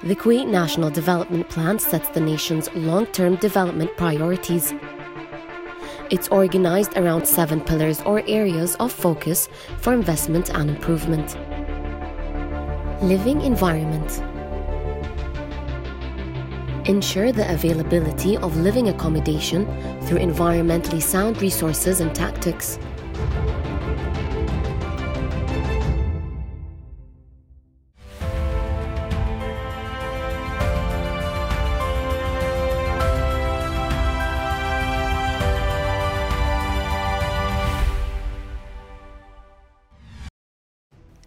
The Kuwait National Development Plan sets the nation's long-term development priorities. It's organized around 7 pillars or areas of focus for investment and improvement. Living environment. Ensure the availability of living accommodation through environmentally sound resources and tactics.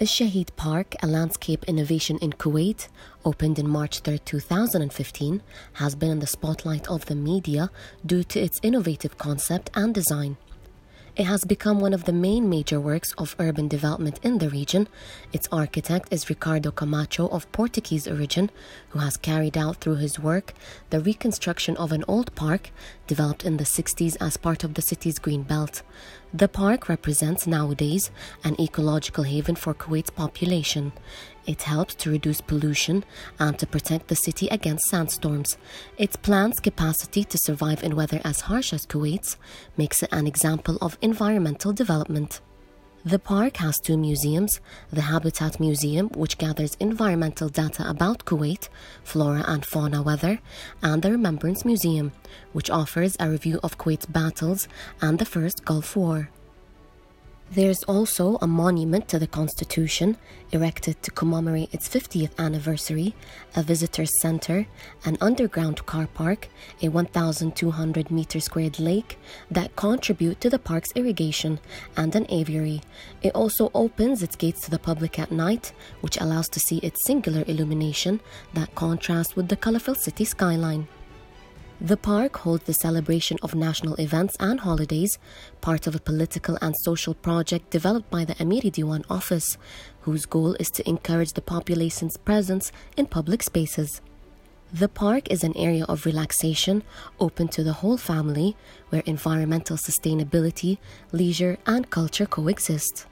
Al-Shahid Park, a landscape innovation in Kuwait, opened in March 3, 2015, has been in the spotlight of the media due to its innovative concept and design. It has become one of the main major works of urban development in the region. Its architect is Ricardo Camacho of Portuguese origin, who has carried out through his work the reconstruction of an old park developed in the 60s as part of the city's green belt. The park represents nowadays an ecological haven for Kuwait's population. It helps to reduce pollution and to protect the city against sandstorms. Its plant's capacity to survive in weather as harsh as Kuwait's makes it an example of environmental development. The park has 2 museums, the Habitat Museum, which gathers environmental data about Kuwait, flora and fauna weather, and the Remembrance Museum, which offers a review of Kuwait's battles and the First Gulf War. There's also a monument to the Constitution, erected to commemorate its 50th anniversary, a visitor center, an underground car park, a 1,200-meter squared lake that contribute to the park's irrigation, and an aviary. It also opens its gates to the public at night, which allows to see its singular illumination that contrasts with the colorful city skyline. The park holds the celebration of national events and holidays, part of a political and social project developed by the Amiri Diwan office, whose goal is to encourage the population's presence in public spaces. The park is an area of relaxation open to the whole family, where environmental sustainability, leisure, and culture coexist.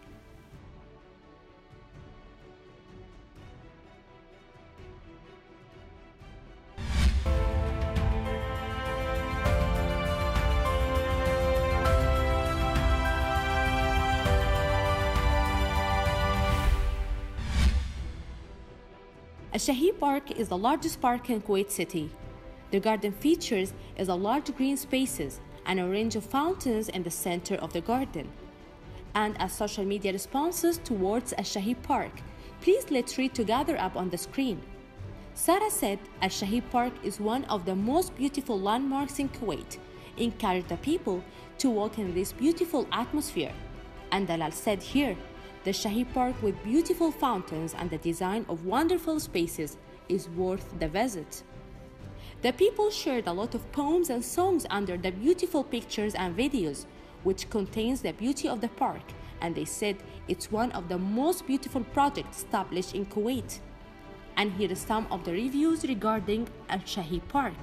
Al-Shahid Park is the largest park in Kuwait City. The garden features is a large green spaces and a range of fountains in the center of the garden. And as social media responses towards Al-Shahid Park, please let's read together up on the screen. Sarah said Al-Shahid Park is one of the most beautiful landmarks in Kuwait. Encourage the people to walk in this beautiful atmosphere. And Dalal said here, the Shahid Park with beautiful fountains and the design of wonderful spaces is worth the visit. The people shared a lot of poems and songs under the beautiful pictures and videos, which contains the beauty of the park, and they said it's one of the most beautiful projects established in Kuwait. And here is some of the reviews regarding Al-Shahid Park.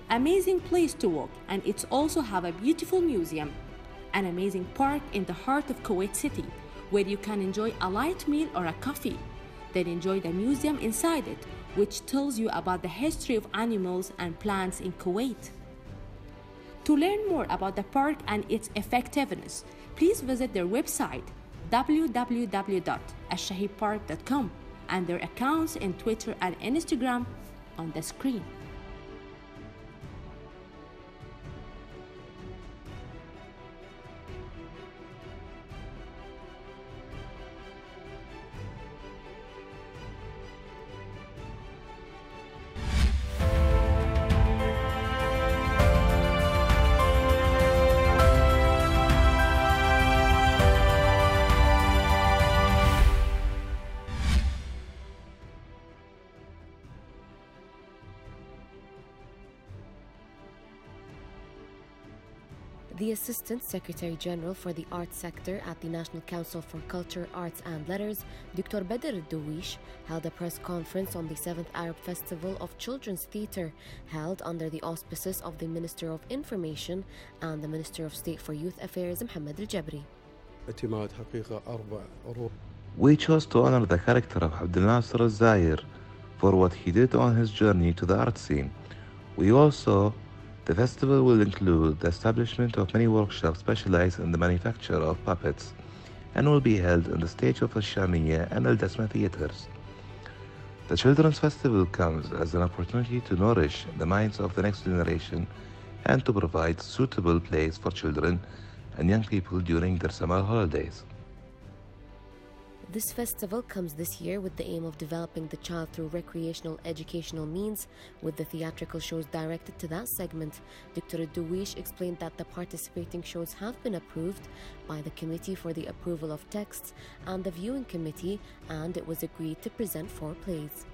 Amazing place to walk, and it's also have a beautiful museum. An amazing park in the heart of Kuwait City, where you can enjoy a light meal or a coffee. Then enjoy the museum inside it, which tells you about the history of animals and plants in Kuwait. To learn more about the park and its effectiveness, please visit their website www.alshahidpark.com and their accounts in Twitter and Instagram on the screen. The Assistant Secretary General for the Arts Sector at the National Council for Culture, Arts and Letters, Dr. Badr Al-Dawish, held a press conference on the 7th Arab Festival of Children's Theatre, held under the auspices of the Minister of Information and the Minister of State for Youth Affairs, Mohammed Al-Jabri. We chose to honor the character of Abdel Nasser al-Zair for what he did on his journey to the art scene. The festival will include the establishment of many workshops specialized in the manufacture of puppets and will be held on the stage of the Shamia and Al Dasma theaters. The Children's Festival comes as an opportunity to nourish the minds of the next generation and to provide suitable plays for children and young people during their summer holidays. This festival comes this year with the aim of developing the child through recreational educational means, with the theatrical shows directed to that segment. Dr. Douish explained that the participating shows have been approved by the Committee for the Approval of Texts and the Viewing Committee, and it was agreed to present 4 plays.